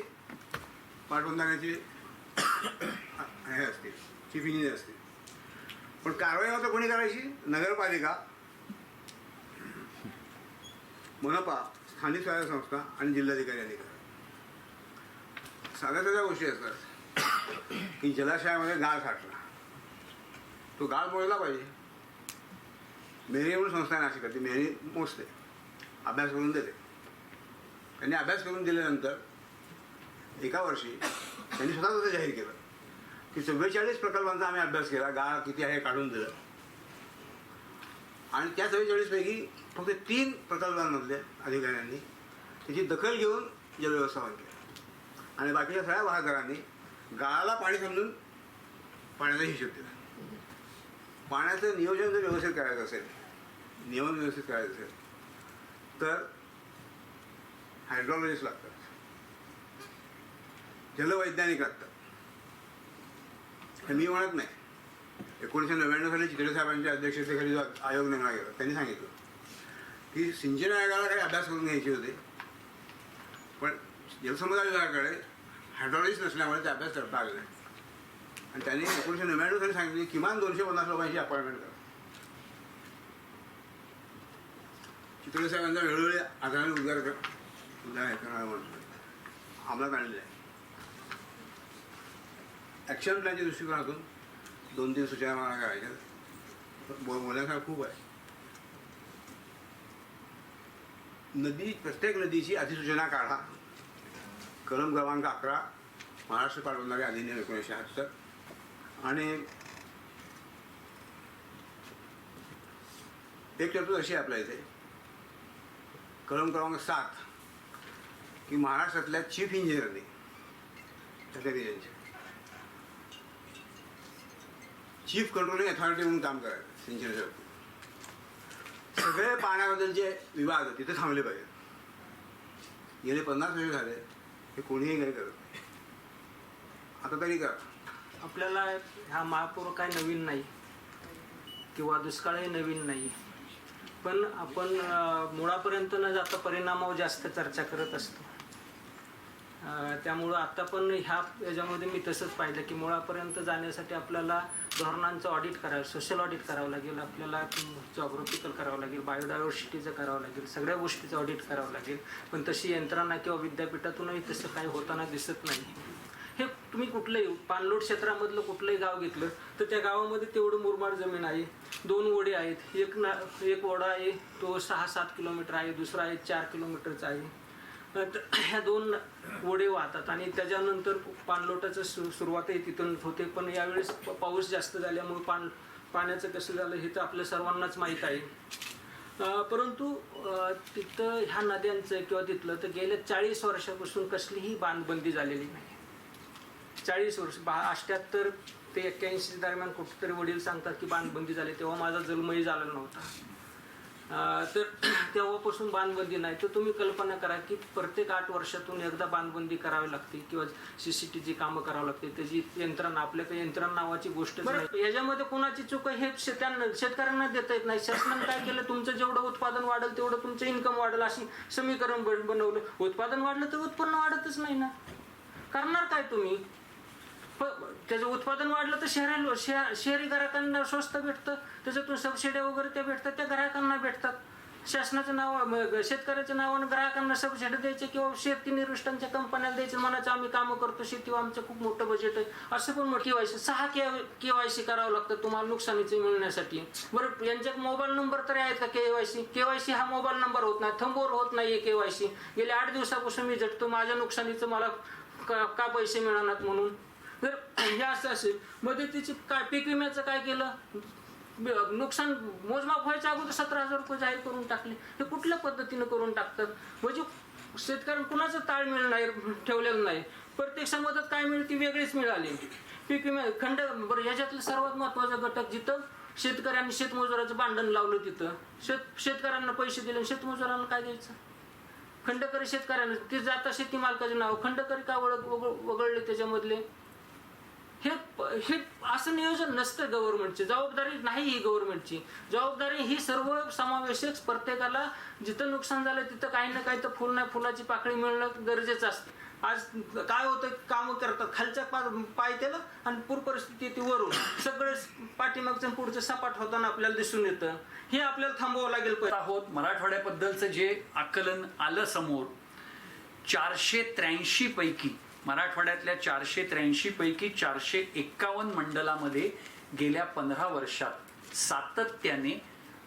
पाटबंधाऱ्याचे हे असतील, चीफ इंजिनियर असतील. पण कारवाई मात्र कोणी करायची? नगरपालिका, मनपा, स्थानिक स्वराज्य संस्था आणि जिल्हाधिकारी यांनी करावी. साध्या साध्या गोष्टी असतात की जलाशयामध्ये गाळ साठला, तो गाळ मोजला पाहिजे. मेहरी म्हणून संस्था आहे नाशिक, ती मेहरी मोजते, अभ्यास करून देते. त्यांनी अभ्यास करून दिल्यानंतर एका वर्षी त्यांनी स्वतः तसं जाहीर केलं की 44 प्रकल्पांचा आम्ही अभ्यास केला, गाळ किती आहे काढून दिलं. आणि त्या 44 पैकी फक्त 3 प्रकल्पांमधल्या अधिकाऱ्यांनी त्याची दखल घेऊन जलव्यवस्थापन केलं, आणि बाकीच्या सगळ्या वाहतदारांनी गाळाला पाणी समजून पाण्याचा हिशोब दिला. पाण्याचं नियोजन जर व्यवस्थित करायचं असेल, नियमन व्यवस्थित करायचं असेल तर हायड्रॉलॉजिस्ट लागतात, जलवैज्ञानिक लागतात. हे मी म्हणत नाही. 1999 साली चिखले साहेबांच्या अध्यक्षतेखाली जो आयोग नेमला गेला त्यांनी सांगितलं की सिंचन आयोगाला काही अभ्यास करून घ्यायचे होते, पण जलसंपदा विभागाकडे हायड्रॉलॉजिस्ट नसल्यामुळे ते अभ्यास करता आले नाही. आणि त्यांनी 1999 साली सांगितले किमान 250 लोकांची अपॉइंटमेंट करा. चिखले साहेबांचा वेळोवेळी आधाराने उद्गार करणारा म्हणतो अंमलात आणलेला आहे. ॲक्शन प्लॅनच्या दृष्टिकोनातून 2-3 सूचना मला करायच्या, बोलण्यासारखं खूप आहे. प्रत्येक नदीची अधिसूचना काढा. कलम क्रमांक 11 महाराष्ट्र पाटबंधारे अधिनियम 1978. आणि एक तरतूद अशी आहे आपल्या इथे, कलम क्रमांक 7 की महाराष्ट्रातल्या चीफ इंजिनियरने त्या रिजनचे चीफ कंट्रोलिंग अथॉरिटी म्हणून काम करायचं. सिंचनाच्या बाबतीत सगळे पाण्याबद्दलचे विवाद तिथे थांबले पाहिजे. गेले 50 वर्ष झाले हे कोणीही काही करत नाही. आता तरी करा. आपल्याला हा महापूर काय नवीन नाही किंवा दुष्काळही नवीन नाही, पण आपण मुळापर्यंत न जाता परिणामावर जास्त चर्चा करत असतो. त्यामुळं आता पण ह्या याच्यामध्ये मी तसंच पाहिलं की मुळापर्यंत जाण्यासाठी आपल्याला धोरणांचं ऑडिट करावं, सोशल ऑडिट करावं लागेल, आपल्याला जॉग्राफिकल करावं लागेल, बायोडायव्हर्सिटीचं करावं लागेल, सगळ्या गोष्टीचं ऑडिट करावं लागेल. पण तशी यंत्रणा किंवा विद्यापीठातूनही तसं काही होताना दिसत नाही. हे तुम्ही कुठलंही पाणलोट क्षेत्रामधलं कुठलंही गाव घेतलं तर त्या गावामध्ये तेवढं मुरमाड जमीन आहे, 2 ओढे आहेत, एक ओढा आहे तो 6-7 किलोमीटर आहे, दुसरा आहे 4 किलोमीटरचा आहे. तर ह्या 2 ओढे वाहतात आणि त्याच्यानंतर पाणलोटाचं सुरुवातही तिथून होते. पण यावेळेस पाऊस जास्त झाल्यामुळे पाण्याचं कसं झालं हे तर आपल्या सर्वांनाच माहीत आहे. परंतु तिथं ह्या नद्यांचं किंवा तिथलं तर गेल्या 40 वर्षापासून कसलीही बांधबंदी झालेली नाही. 40 वर्ष 78 ते 81 दरम्यान कुठेतरी वडील सांगतात की बांधबंदी झाली, तेव्हा माझा जन्मही झाला नव्हता. तर तेव्हापासून बांधबंदी नाही. तर तुम्ही कल्पना करा की प्रत्येक 8 वर्षातून एकदा बांधबंदी करावी लागते किंवा CCTVची कामं करावं लागते. त्याची यंत्रणा, आपल्याकडे यंत्रणा नावाची गोष्ट नाही. याच्यामध्ये कोणाची चूक आहे हे शेतकऱ्यांना देता येत नाही. शासनाने काय केलं, तुमचं जेवढं उत्पादन वाढेल तेवढं तुमचं इन्कम वाढेल अशी समीकरण बनवलं. उत्पादन वाढलं तर उत्पन्न वाढतच नाही ना. करणार काय तुम्ही? त्याचं उत्पादन वाढलं तर शहरी ग्राहकांना स्वस्त भेटतं, त्याच्यातून सबसिड्या वगैरे त्या भेटतात, त्या ग्राहकांना भेटतात. शासनाचं नाव, शेतकऱ्याच्या नावानं ग्राहकांना सबसिडी द्यायचे किंवा शेती निविष्ठांच्या कंपन्याला द्यायचे, म्हणायचं आम्ही कामं करतो शेतीवर, आमचं खूप मोठं बजेट आहे. असं पण KYC 6 KYC करावं लागतं तुम्हाला नुकसानीचे मिळण्यासाठी. बरं, यांच्या मोबाईल नंबर तरी आहेत का KYC हा मोबाईल नंबर होत नाही, थंबवर होत नाही KYC. गेल्या 8 दिवसापासून मी झटतो माझ्या नुकसानीचं मला का पैसे मिळणार म्हणून. जर हे असं असेल, मदतीची काय, पीक विम्याचं काय केलं, नुकसान मोजमाप व्हायच्या अगोदर 17,000 रुपये जाहीर करून टाकले. हे कुठल्या पद्धतीनं करून टाकतात? म्हणजे शेतकऱ्यांना कुणाचं ताळमेळ नाही ठेवलेलं नाही. प्रत्यक्ष मदत काय मिळते वेगळीच मिळाली. पीक विमा बरं, ह्याच्यातलं सर्वात महत्त्वाचा घटक जिथं शेतकऱ्यांनी शेतमजुराचं भांडण लावलं तिथं शेतकऱ्यांना पैसे दिले, शेतमजुरांना काय द्यायचं? खंडकरी शेतकऱ्यांना ते जाता शेती मालकाचे नाव खंडकरी का वगळले त्याच्यामधले? हे असं नियोजन नसतं. गव्हर्नमेंटची जबाबदारी नाही, ही गव्हर्नमेंटची जबाबदारी ही सर्व समावेशक, प्रत्येकाला जिथं नुकसान झालं तिथं काही ना काही तर फुल नाही फुलाची पाकळी मिळणं गरजेचं असतं. आज काय होतं, कामं करतात खालच्या पाय त्याला आणि पूर परिस्थिती ती वरून सगळं पाठीमागचं पुढचं सपाट होताना आपल्याला दिसून येतं. हे आपल्याला थांबवावं लागेल. आहोत मराठवाड्याबद्दलचं जे आकलन आलं समोर, 483 पैकी मराठवाड्यातल्या 483 पैकी 451 मंडलामध्ये गेल्या 15 वर्षात सातत्याने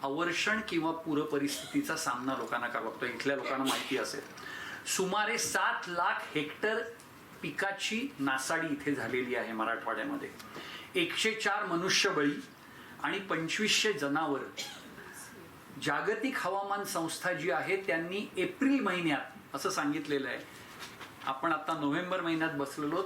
अवर्षण किंवा पूर परिस्थितीचा सामना लोकांना करावा लागतो. इथल्या लोकांना माहिती असेल, सुमारे 7 लाख हेक्टर पिकाची नासाडी इथे झालेली आहे मराठवाड्यामध्ये. 104 मनुष्यबळी आणि 2500 जनावर. जागतिक हवामान संस्था जी आहे त्यांनी एप्रिल महिन्यात असं सांगितलेलं आहे, आपण आता नोव्हेंबर महिन्यात बसलेलो,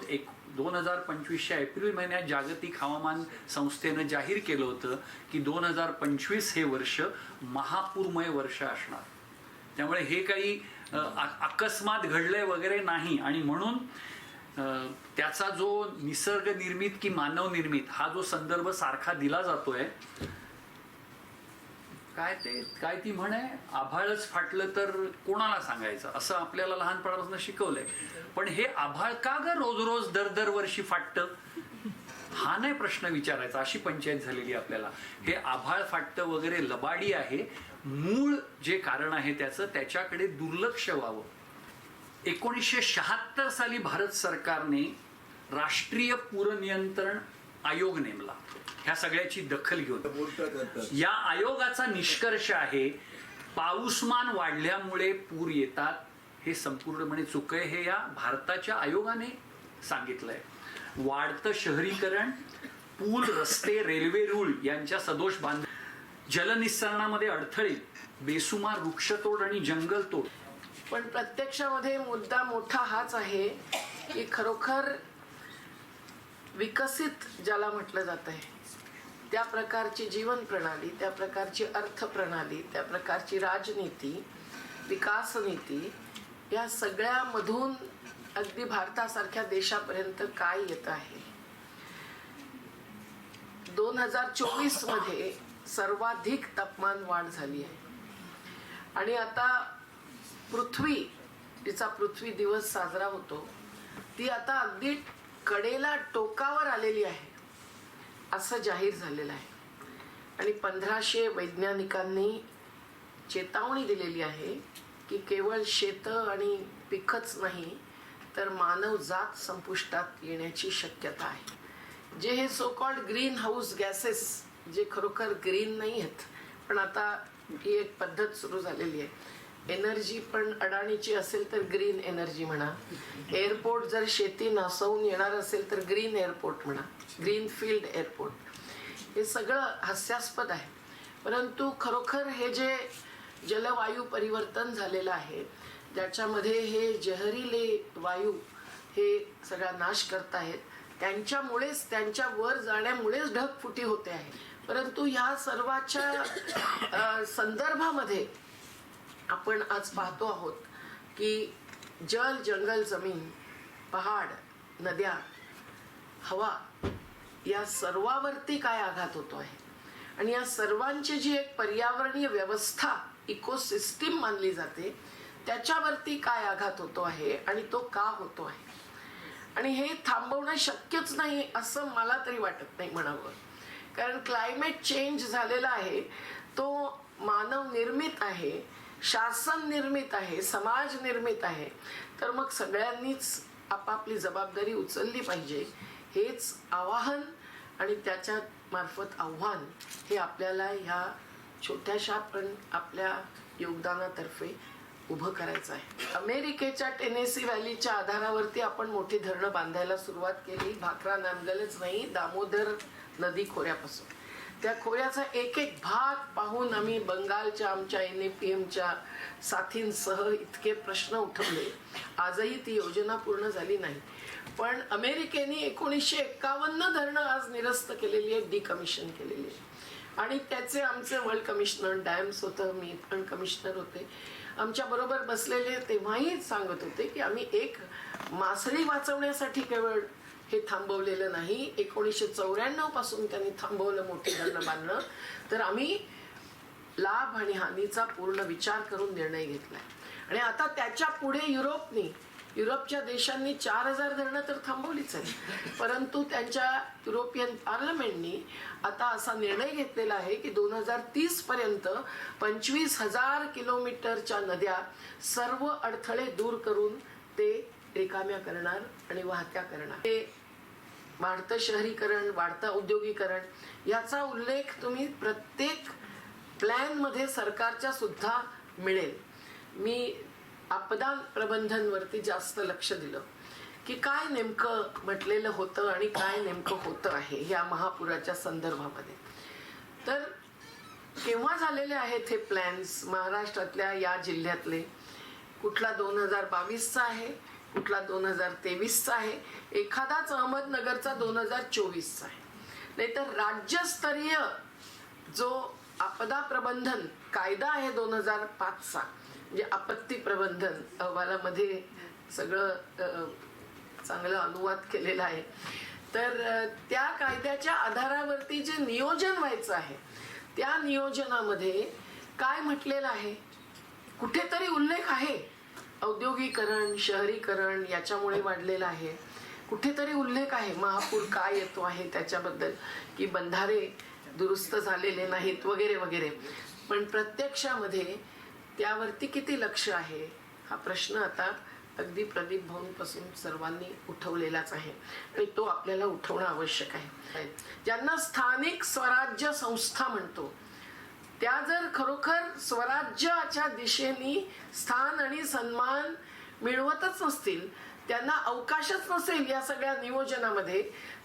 2025च्या एप्रिल महिन्यात जागतिक हवामान संस्थेनं जाहीर केलं होतं की 2025 हे वर्ष महापूरमय वर्ष असणार. त्यामुळे हे काही अकस्मात घडलंय वगैरे नाही. आणि म्हणून त्याचा जो निसर्ग निर्मित की मानव निर्मित हा जो संदर्भ सारखा दिला जातोय, काय ती म्हण आहे, आभाळच फाटलं तर कोणाला सांगायचं, असं आपल्याला लहानपणापासून शिकवलंय. पण हे आभाळ का ग रोज रोज दर वर्षी फाटतं, हा नाही प्रश्न विचारायचा. अशी पंचायत झालेली आपल्याला. हे आभाळ फाटतं वगैरे लबाडी आहे. मूळ जे कारण आहे त्याच्याकडे दुर्लक्ष व्हावं. 1976 साली भारत सरकारने राष्ट्रीय पूर नियंत्रण आयोग नेमला, ह्या सगळ्याची दखल घेऊन. या आयोगाचा निष्कर्ष आहे, पाऊसमान वाढल्यामुळे पूर येतात हे संपूर्णपणे चूक आहे. हे या भारताच्या आयोगाने सांगितलंय. वाढतं शहरीकरण, पूल, रस्ते, रेल्वे रूळ यांच्या सदोष जलनिस्सरणामध्ये अडथळे, बेसुमार वृक्षतोड आणि जंगलतोड. पण प्रत्यक्षामध्ये मुद्दा मोठा हाच आहे की खरोखर विकसित ज्याला म्हटलं जात आहे त्या प्रकारची जीवन प्रणाली, त्या प्रकारची अर्थप्रणाली, त्या प्रकारची राजनीती, विकास नीती, या सगळ्यामधून अगदी भारतासारख्या देशापर्यंत काय येत आहे. 2024 मध्ये सर्वाधिक तापमान वाढ झाली आहे आणि आता तिचा पृथ्वी दिवस साजरा होतो, ती आता अगदी कडेला टोकावर आलेली आहे. असं जाहीर झालेलं आहे आणि 1500 वैज्ञानिकांनी चेतावणी दिलेली आहे की केवळ शेतं आणि पिकच नाही तर मानव जात संपुष्टात येण्याची शक्यता आहे. जे हे so called green house gases जे खरोखर ग्रीन नाही आहेत, पण आता ही एक पद्धत सुरू झालेली आहे. एनर्जी पण अडाणीची असेल तर ग्रीन एनर्जी म्हणा, एअरपोर्ट जर शेती नासवून येणार असेल तर ग्रीन एअरपोर्ट म्हणा, ग्रीन फील्ड एअरपोर्ट. हे सगळं हास्यास्पद आहे, परंतु खरोखर हे जे जलवायू परिवर्तन झालेलं आहे ज्याच्यामध्ये हे जहरीले वायू हे सगळा नाश करतायत, त्यांच्यामुळेच त्यांच्या वर जाण्यामुळेच ढगफुटी होते आहे. परंतु ह्या सर्वाच्या संदर्भामध्ये आपण आज पाहतो आहोत की जल, जंगल, जमीन, पहाड, नद्या, हवा या सर्वावरती काय आघात होतो आहे आणि या सर्वांची जी एक पर्यावरणीय व्यवस्था इकोसिस्टीम मानली जाते त्याच्यावरती काय आघात होतो आहे आणि तो का होतो आहे. आणि हे थांबवणं शक्यच नाही असं मला तरी वाटत नाही म्हणावं, कारण क्लायमेट चेंज झालेला आहे तो मानव निर्मित आहे, शासन निर्मित आहे, समाज निर्मित आहे. तर मग सगळ्यांनीच आपापली जबाबदारी उचलली पाहिजे. हेच आवाहन आणि त्याच्या मार्फत आव्हान हे आपल्याला ह्या छोट्याशा पण आपल्या योगदानातर्फे उभं करायचं आहे. अमेरिकेच्या टेनेसी व्हॅलीच्या आधारावरती आपण मोठी धरणं बांधायला सुरुवात केली. भाकरा नांदलच नाही, दामोदर नदी खोऱ्यापासून त्या खोऱ्याचा एक एक भाग पाहून आम्ही बंगालच्या आमच्या NAPMच्या साथींसह इतके प्रश्न उठवले. आजही ती योजना पूर्ण झाली नाही, पण अमेरिकेने 1951 धरणं आज निरस्त केलेली आहे, डिकमिशन केलेली आहे. आणि त्याचे आमचे वर्ल्ड कमिशनर डॅम्स होतं, मी पण कमिशनर होते, आमच्या बरोबर बसलेले तेव्हाही सांगत होते की आम्ही एक मासळी वाचवण्यासाठी केवळ हे थांबवलेलं नाही, 1994 पासून त्यांनी थांबवलं मोठी धरणं बांधणं, तर आम्ही लाभ आणि हानीचा पूर्ण विचार करून निर्णय घेतलाय. आणि आता त्याच्या पुढे युरोपच्या देशांनी 4000 धरणं तर थांबवलीच आहे, परंतु त्यांच्या युरोपियन पार्लमेंटनी आता असा निर्णय घेतलेला आहे की 2030 पर्यंत 25,000 किलोमीटरच्या नद्या सर्व अडथळे दूर करून ते रिकाम्या करणार आणि वाहत्या करणार. ते वाढतं शहरीकरण, वाढतं औद्योगिकरण याचा उल्लेख तुम्ही प्रत्येक प्लॅन मध्ये सरकारच्या सुद्धा मिळेल. मी आपदा प्रबंधनवरती जास्त लक्ष दिलं की काय नेमकं म्हटलेलं होतं आणि काय नेमकं होतं आहे ह्या महापुराच्या संदर्भामध्ये. तर केव्हा झालेले आहेत हे प्लॅन्स महाराष्ट्रातल्या या जिल्ह्यातले? कुठला 2022चा आहे, कुठला 2023चा आहे, एखादाच अहमदनगरचा 2024चा आहे. नाहीतर राज्यस्तरीय जो आपदा प्रबंधन कायदा आहे 2005चा, म्हणजे आपत्ती प्रबंधन अहवालामध्ये सगळं चांगलं अनुवाद केलेला आहे. तर त्या कायद्याच्या आधारावरती जे नियोजन व्हायचं आहे त्या नियोजनामध्ये काय म्हटलेलं आहे? कुठेतरी उल्लेख आहे औद्योगिकरण, शहरीकरण याच्यामुळे वाढलेलं आहे, कुठेतरी उल्लेख आहे महापूर काय येतो आहे त्याच्याबद्दल, की बंधारे दुरुस्त झालेले नाहीत वगैरे वगैरे. पण प्रत्यक्षामध्ये त्यावरती किती लक्ष आहे हा प्रश्न आता अगदी प्रदीप भाऊंपासून सर्वांनी उठवलेलाच आहे आणि तो आपल्याला उठवणं आवश्यक आहे. ज्यांना स्थानिक स्वराज्य संस्था म्हणतो त्या जर खरोखर स्वराज्याच्या दिशेने स्थान आणि सन्मान मिळवतच नसतील, त्यांना अवकाशच नसेल या सगळ्या नियोजनामध्ये,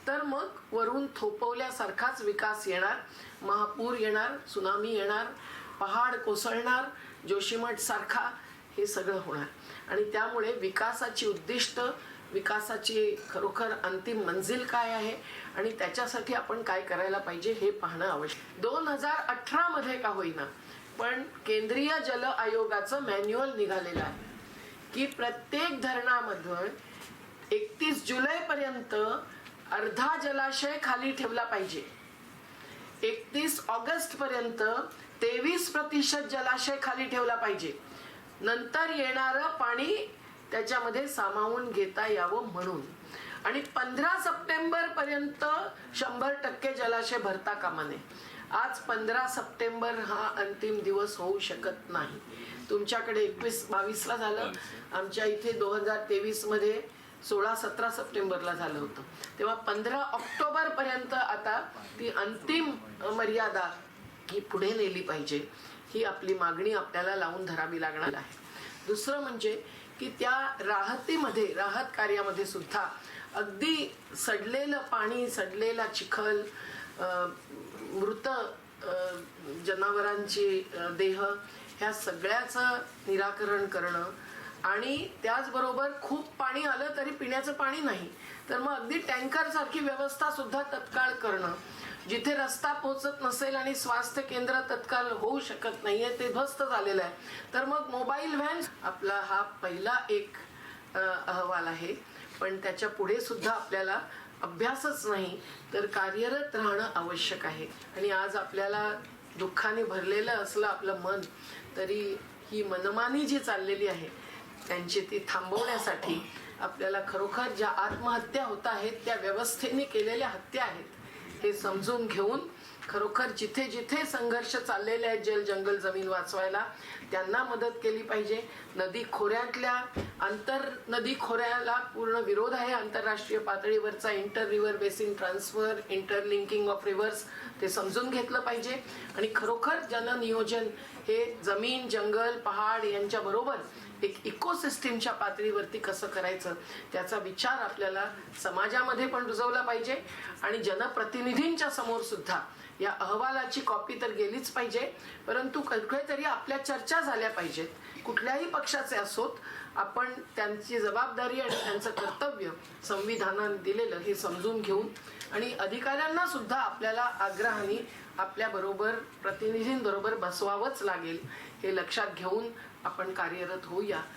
तर मग वरून थोपवल्यासारखाच विकास येणार, महापूर येणार, सुनामी येणार, पहाड कोसळणार, जोशीमठ सारखा हे सगळं होणार. आणि त्यामुळे विकासाची उद्दिष्ट, विकासाची खरोखर अंतिम मंजिल काय आहे आणि त्याच्यासाठी आपण काय करायला पाहिजे हे पाहणं आवश्यक. 2018 मध्ये का होईना पण केंद्रीय जल आयोगाचं मॅन्युअल निघालेलं आहे की प्रत्येक धरणामधून 31 जुलैपर्यंत अर्धा जलाशय खाली ठेवला पाहिजे, 31 ऑगस्ट पर्यंत 23% जलाशय खाली ठेवला पाहिजे, नंतर येणारं पाणी त्याच्यामध्ये सामावून घेता यावं म्हणून. आणि 15 सप्टेंबर पर्यंत 100% जलाशय भरता कामा नये. आज 15 सप्टेंबर हा अंतिम दिवस होऊ शकत नाही. तुमच्याकडे 21-22 झालं, आमच्या इथे 2023 मध्ये 16-17 सप्टेंबरला झालं होतं. तेव्हा 15 ऑक्टोबर पर्यंत आता ती अंतिम मर्यादा ही पुढे नेली पाहिजे, ही आपली मागणी आपल्याला लावून धरावी लागणार आहे. दुसरं म्हणजे की त्या राहत कार्यामध्ये सुद्धा अगदी सडलेलं पाणी, सडलेला चिखल, मृत जनावरांची देह, ह्या सगळ्याचं निराकरण करणं आणि त्याचबरोबर खूप पाणी आलं तरी पिण्याचं पाणी नाही, तर मग अगदी टँकर सारखी व्यवस्था सुद्धा तत्काळ करणं. जिथे रस्ता पोहोचत नसेल आणि स्वास्थ्य केंद्र तत्काळ होऊ शकत नाहीये, ते ध्वस्त झालेलं आहे, तर मग मोबाईल व्हॅन. आपला हा पहिला एक अहवाल आहे, पण त्याच्या पुढे सुद्धा आपल्याला अभ्यासच नाही तर कार्यरत राहणं आवश्यक आहे. आणि आज आपल्याला दुःखाने भरलेलं असलं आपलं मन, तरी ही मनमानी जी चाललेली आहे त्यांची ती थांबवण्यासाठी आपल्याला खरोखर ज्या आत्महत्या होत आहेत त्या व्यवस्थेने केलेल्या हत्या आहेत हे समजून घेऊन खरोखर जिथे जिथे संघर्ष चाललेले आहेत जल जंगल जमीन वाचवायला त्यांना मदत केली पाहिजे. नदी खोऱ्यातल्या आंतर नदी खोऱ्याला पूर्ण विरोध आहे. आंतरराष्ट्रीय पातळीवरचा inter river basin transfer, interlinking of reverse ते समजून घेतलं पाहिजे. आणि खरोखर जननियोजन हे जमीन, जंगल, पहाड यांच्या बरोबर एक इकोसिस्टीमच्या पातळीवरती कसं करायचं त्याचा विचार आपल्याला समाजामध्ये पण रुजवला पाहिजे. आणि जनप्रतिनिधींच्या समोर सुद्धा या अहवालाची कॉपी तर गेलीच पाहिजे, परंतु कुठेतरी आपल्या चर्चा झाल्या पाहिजेत. कुठल्याही पक्षाचे असोत, आपण त्यांची जबाबदारी आणि त्यांचं कर्तव्य संविधानाने दिलेलं हे समजून घेऊन आणि अधिकाऱ्यांना सुद्धा आपल्याला आग्रहाने आपल्याबरोबर प्रतिनिधींबरोबर बसवावंच लागेल हे लक्षात घेऊन आपण कार्यरत होऊया.